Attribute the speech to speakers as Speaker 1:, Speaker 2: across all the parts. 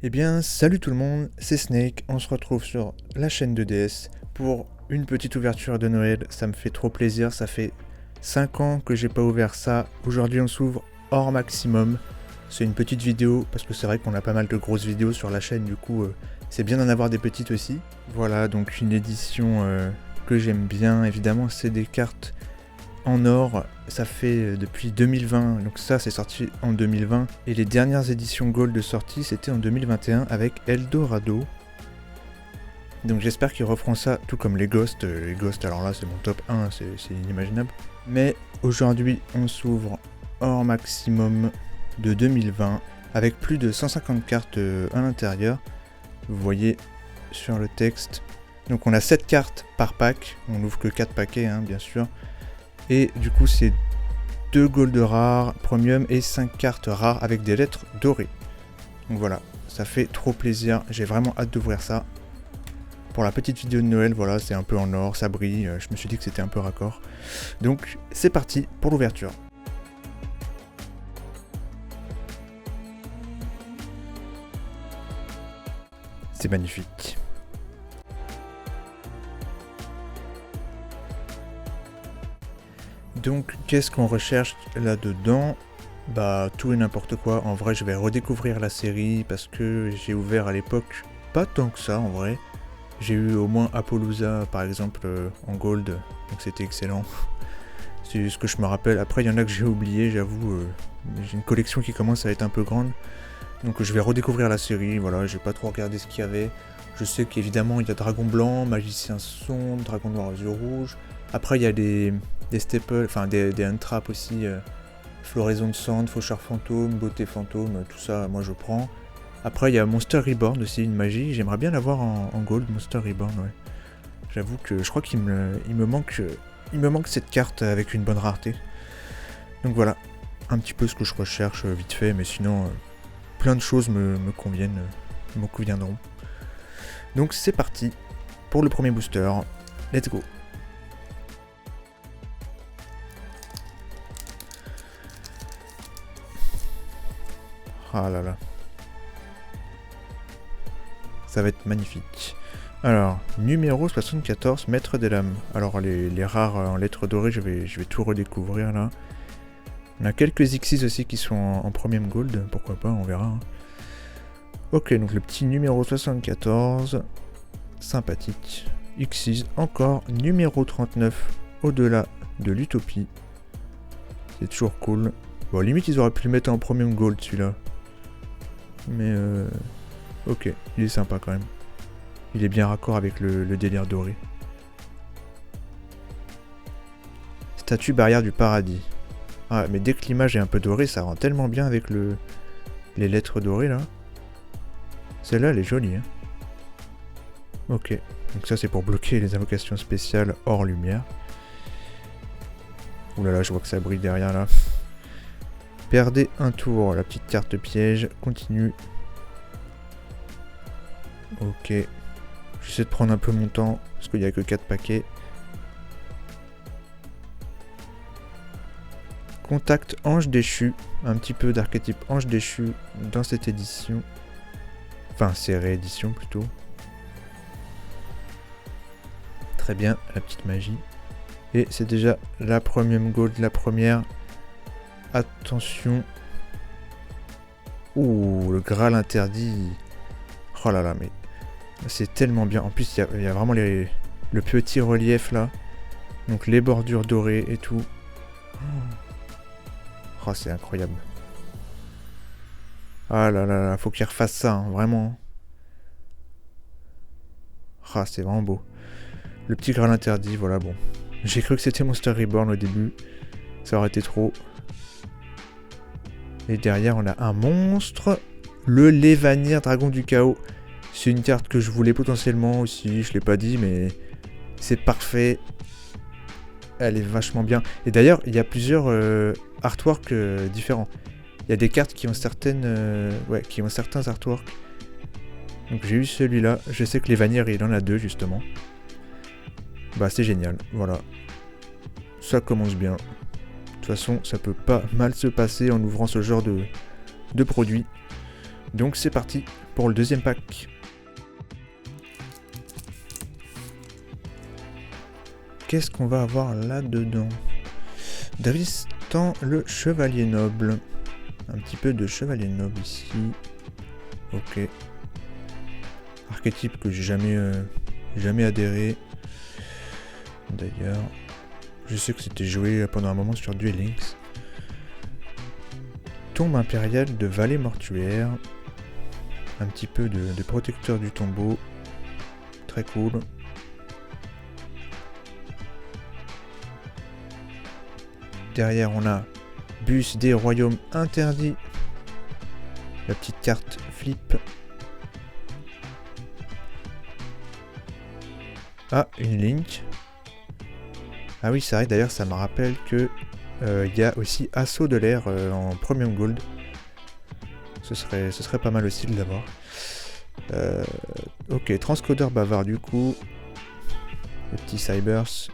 Speaker 1: Eh bien, salut tout le monde, c'est Snake, on se retrouve sur la chaîne de DS pour une petite ouverture de Noël, ça me fait trop plaisir, ça fait 5 ans que j'ai pas ouvert ça, aujourd'hui on s'ouvre hors maximum, c'est une petite vidéo parce que c'est vrai qu'on a pas mal de grosses vidéos sur la chaîne, du coup c'est bien d'en avoir des petites aussi. Voilà, donc une édition que j'aime bien, évidemment c'est des cartes en or, ça fait depuis 2020, donc ça c'est sorti en 2020, et les dernières éditions Gold de sortie c'était en 2021 avec Eldorado. Donc j'espère qu'ils referont ça tout comme les Ghosts, alors là c'est mon top 1, c'est inimaginable. Mais aujourd'hui on s'ouvre hors maximum de 2020 avec plus de 150 cartes à l'intérieur, vous voyez sur le texte. Donc on a 7 cartes par pack, on n'ouvre que 4 paquets bien sûr. Et du coup c'est 2 gold rares premium et 5 cartes rares avec des lettres dorées. Donc voilà, ça fait trop plaisir, j'ai vraiment hâte d'ouvrir ça. Pour la petite vidéo de Noël, voilà, c'est un peu en or, ça brille, je me suis dit que c'était un peu raccord. Donc c'est parti pour l'ouverture. C'est magnifique. Donc qu'est-ce qu'on recherche là-dedans? Bah tout et n'importe quoi. En vrai je vais redécouvrir la série parce que j'ai ouvert à l'époque pas tant que ça en vrai. J'ai eu au moins Appaloosa par exemple en gold, donc c'était excellent. C'est ce que je me rappelle. Après il y en a que j'ai oublié, j'avoue. J'ai une collection qui commence à être un peu grande. Donc je vais redécouvrir la série, voilà, j'ai pas trop regardé ce qu'il y avait. Je sais qu'évidemment il y a Dragon Blanc, Magicien Sombre, Dragon Noir aux yeux rouges. Après il y a des staples, enfin des untraps aussi, Floraison de Cendre, Faucheur Fantôme, Beauté Fantôme, tout ça moi je prends. Après il y a Monster Reborn aussi, une magie, j'aimerais bien l'avoir en gold, Monster Reborn, ouais. J'avoue que je crois qu'il me manque cette carte avec une bonne rareté. Donc voilà, un petit peu ce que je recherche vite fait, mais sinon plein de choses me conviennent, me conviendront. Donc c'est parti pour le premier booster, let's go. Ah là là. Ça va être magnifique. Alors, numéro 74, Maître des Lames. Alors les rares en lettres dorées, je vais tout redécouvrir là. On a quelques Xyz aussi qui sont en premium gold, pourquoi pas, on verra. Ok, donc le petit numéro 74, sympathique. Xyz, encore numéro 39, Au-delà de l'utopie. C'est toujours cool. Bon, limite ils auraient pu le mettre en premium gold celui-là. Mais ok, il est sympa quand même. Il est bien raccord avec le délire doré. Statue barrière du paradis. Ah, mais dès que l'image est un peu dorée, ça rend tellement bien avec les lettres dorées là. Celle-là, elle est jolie. Hein. Ok, donc ça c'est pour bloquer les invocations spéciales hors lumière. Ouh là là, je vois que ça brille derrière là. Perdez un tour, la petite carte piège, continue. Ok. J'essaie de prendre un peu mon temps, parce qu'il n'y a que 4 paquets. Contact ange déchu, un petit peu d'archétype ange déchu dans cette édition. Enfin, c'est réédition plutôt. Très bien, la petite magie. Et c'est déjà la premium gold, la première. Attention. Ouh, le Graal interdit. Oh là là, mais c'est tellement bien. En plus, il y a vraiment le petit relief là. Donc les bordures dorées et tout. Oh, c'est incroyable. Ah là là là, faut qu'il refasse ça, hein, vraiment. Ah, c'est vraiment beau. Le petit Graal interdit, voilà, bon. J'ai cru que c'était Monster Reborn au début. Ça aurait été trop. Et derrière, on a un monstre. Le Lévanir, Dragon du Chaos. C'est une carte que je voulais potentiellement aussi, je l'ai pas dit, mais c'est parfait. Elle est vachement bien. Et d'ailleurs, il y a plusieurs artworks différents. Il y a des cartes qui ont qui ont certains artworks. Donc j'ai eu celui-là. Je sais que Lévanir, il en a 2 justement. Bah c'est génial, voilà. Ça commence bien. De toute façon, ça peut pas mal se passer en ouvrant ce genre de produit. Donc c'est parti pour le deuxième pack. Qu'est-ce qu'on va avoir là-dedans? Dristan le chevalier noble. Un petit peu de chevalier noble ici. Ok. Archétype que j'ai jamais adhéré. D'ailleurs, je sais que c'était joué pendant un moment sur Duel Links. Tombe impériale de vallée mortuaire. Un petit peu de protecteur du tombeau. Très cool. Derrière, on a Bus des royaumes interdits. La petite carte flip. Ah, une Link. Ah oui, c'est vrai, d'ailleurs, ça me rappelle que il y a aussi Assaut de l'air en Premium Gold. Ce serait pas mal aussi de l'avoir. Ok, transcodeur bavard du coup. Le petit Cybers.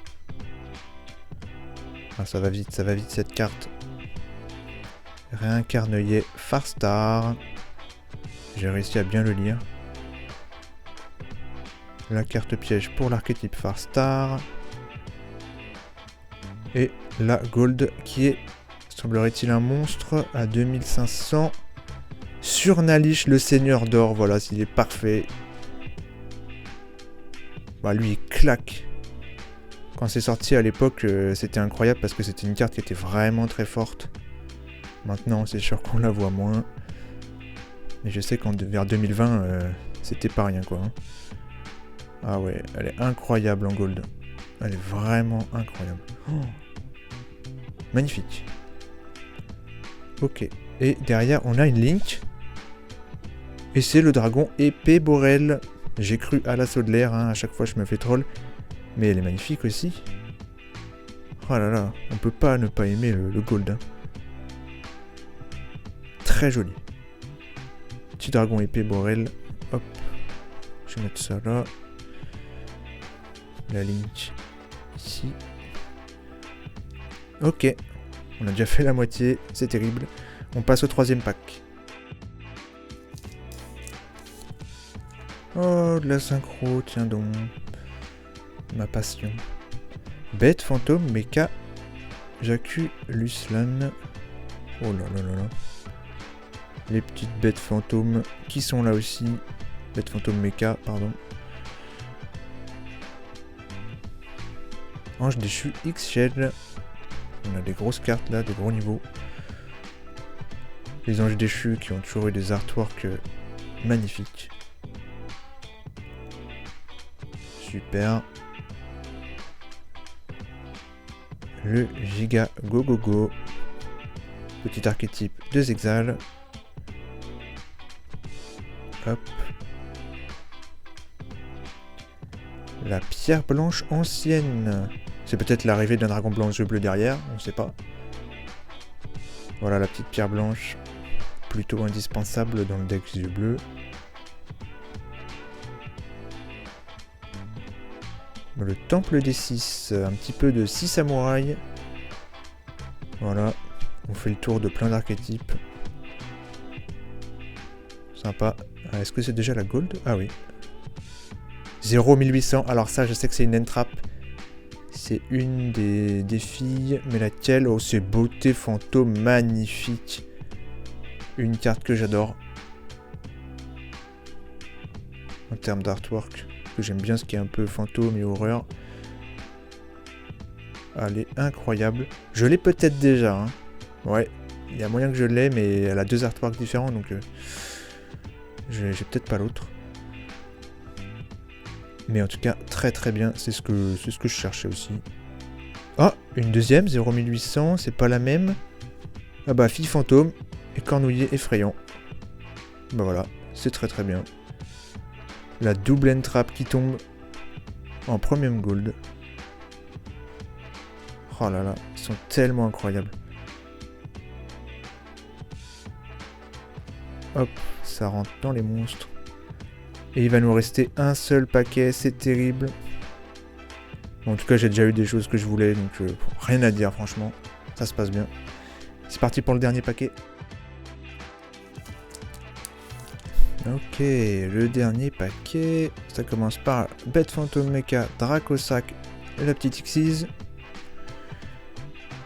Speaker 1: Ah, ça va vite cette carte. Réincarneuillet Farstar. J'ai réussi à bien le lire. La carte piège pour l'archétype Farstar. Et la gold qui est, semblerait-il, un monstre à 2500. Sur Nalish, le seigneur d'or. Voilà, s'il est parfait. Bah, lui, il claque. Quand c'est sorti à l'époque, c'était incroyable parce que c'était une carte qui était vraiment très forte. Maintenant, c'est sûr qu'on la voit moins. Mais je sais qu'en vers 2020, c'était pas rien quoi. Hein. Ah ouais, elle est incroyable en gold. Elle est vraiment incroyable. Oh. Magnifique. Ok. Et derrière, on a une Link. Et c'est le dragon épée Borel. J'ai cru à l'assaut de l'air, hein, à chaque fois je me fais troll. Mais elle est magnifique aussi. Oh là là, on peut pas ne pas aimer le gold. Hein. Très joli. Petit dragon épée Borel. Hop. Je vais mettre ça là. La Link ici. Ok. On a déjà fait la moitié. C'est terrible. On passe au troisième pack. Oh, de la synchro, tiens donc. Ma passion. Bête fantôme Mecha Jakku Luslan. Oh là là là là. Les petites bêtes fantômes qui sont là aussi. Bêtes fantômes Mecha, pardon. Ange déchu X-Shell. On a des grosses cartes là, des gros niveaux. Les anges déchus qui ont toujours eu des artworks magnifiques. Super. Le Giga Go. Petit archétype de Zexal. Hop. La pierre blanche ancienne. C'est peut-être l'arrivée d'un dragon blanc aux yeux bleus derrière, on sait pas. Voilà la petite pierre blanche. Plutôt indispensable dans le deck yeux bleus. Le temple des 6, un petit peu de 6 samouraïs. Voilà, on fait le tour de plein d'archétypes. Sympa. Ah, est-ce que c'est déjà la gold? Ah oui. 01800, alors ça je sais que c'est une entrap. C'est une des filles, mais laquelle? Oh, c'est beauté fantôme magnifique. Une carte que j'adore. En termes d'artwork. J'aime bien ce qui est un peu fantôme et horreur. Elle est incroyable. Je l'ai peut-être déjà. Hein. Ouais, il y a moyen que je l'ai, mais elle a deux artworks différents, donc j'ai peut-être pas l'autre. Mais en tout cas, très très bien. C'est ce que je cherchais aussi. Ah, une deuxième, 01800, c'est pas la même. Ah bah, fille fantôme et cornouiller effrayant. Bah voilà, c'est très très bien. La double entrap qui tombe en premium gold. Oh là là, ils sont tellement incroyables. Hop, ça rentre dans les monstres. Et il va nous rester un seul paquet, c'est terrible. Bon, en tout cas, j'ai déjà eu des choses que je voulais, donc rien à dire franchement. Ça se passe bien. C'est parti pour le dernier paquet. Ok, le dernier paquet, ça commence par Bête Phantom Mecha, Dracosac, la petite Xyz.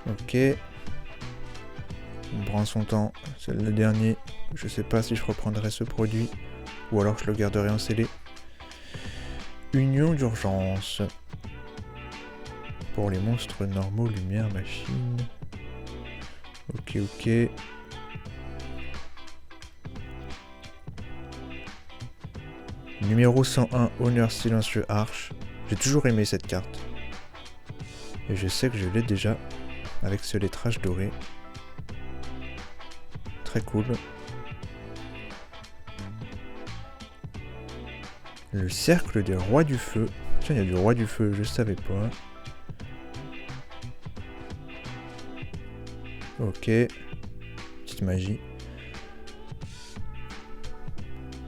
Speaker 1: Ok. On prend son temps, c'est le dernier. Je sais pas si je reprendrai ce produit, ou alors je le garderai en scellé. Union d'urgence. Pour les monstres normaux, lumière, machine. Ok, ok. Numéro 101, Honneur Silencieux Arche. J'ai toujours aimé cette carte. Et je sais que je l'ai déjà avec ce lettrage doré. Très cool. Le cercle des rois du feu. Tiens, il y a du roi du feu, je savais pas. Ok. Petite magie.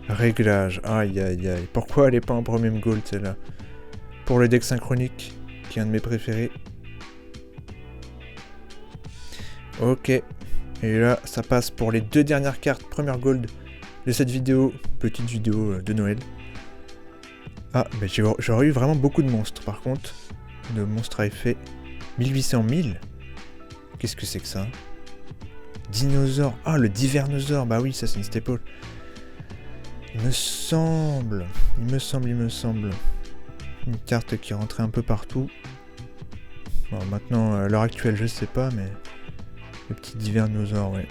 Speaker 1: Réglage. Aïe aïe aïe. Pourquoi elle est pas en premium gold celle-là? Pour le deck synchronique, qui est un de mes préférés. Ok. Et là, ça passe pour les 2 dernières cartes première gold de cette vidéo. Petite vidéo de Noël. Ah, mais j'aurais eu vraiment beaucoup de monstres par contre. De monstres à effet. 1800 000. Qu'est-ce que c'est que ça? Dinosaure. Ah, le Divernosaure. Bah oui, ça c'est une staple. Il me semble. Une carte qui rentrait un peu partout. Bon, maintenant, à l'heure actuelle, je sais pas, mais... Le petit Divernosaure, ouais.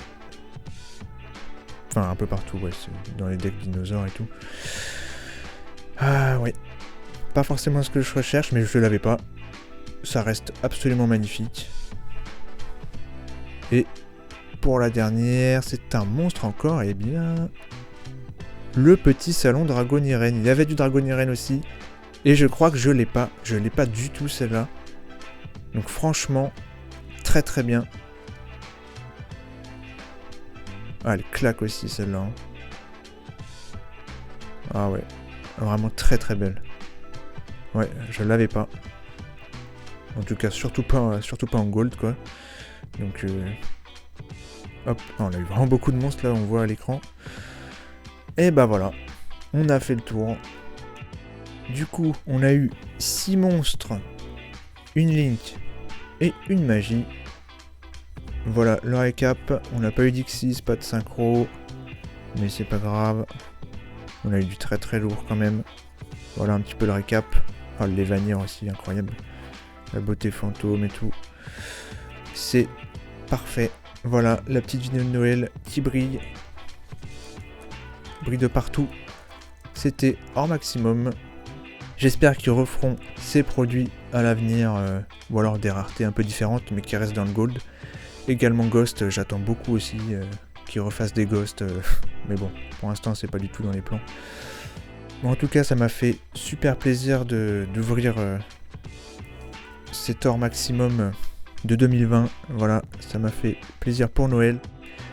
Speaker 1: Enfin, un peu partout, ouais. C'est dans les decks dinosaures et tout. Ah, ouais. Pas forcément ce que je recherche, mais je l'avais pas. Ça reste absolument magnifique. Et pour la dernière, c'est un monstre encore, et bien... Le petit salon Dragonirène. Il y avait du Dragonirène aussi. Et je crois que je l'ai pas. Je l'ai pas du tout celle-là. Donc franchement, très très bien. Ah, elle claque aussi celle-là. Hein. Ah ouais. Vraiment très très belle. Ouais, je l'avais pas. En tout cas, surtout pas en gold quoi. Donc hop, on a eu vraiment beaucoup de monstres là, on voit à l'écran. Et bah voilà, on a fait le tour. Du coup, on a eu 6 monstres, une Link et une magie. Voilà, le récap. On n'a pas eu d'X6, pas de synchro, mais c'est pas grave. On a eu du très très lourd quand même. Voilà un petit peu le récap. Ah, les vanilles aussi, incroyable. La beauté fantôme et tout. C'est parfait. Voilà, la petite vidéo de Noël qui brille. Brille de partout. C'était hors maximum. J'espère qu'ils referont ces produits à l'avenir, ou alors des raretés un peu différentes, mais qui restent dans le gold. Également Ghost, j'attends beaucoup aussi qu'ils refassent des Ghosts, mais bon, pour l'instant c'est pas du tout dans les plans. Bon, en tout cas, ça m'a fait super plaisir d'ouvrir cet hors maximum de 2020. Voilà, ça m'a fait plaisir pour Noël.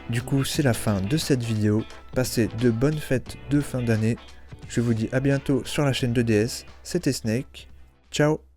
Speaker 1: Du coup, c'est la fin de cette vidéo. Passez de bonnes fêtes de fin d'année. Je vous dis à bientôt sur la chaîne de DS. C'était Snake. Ciao.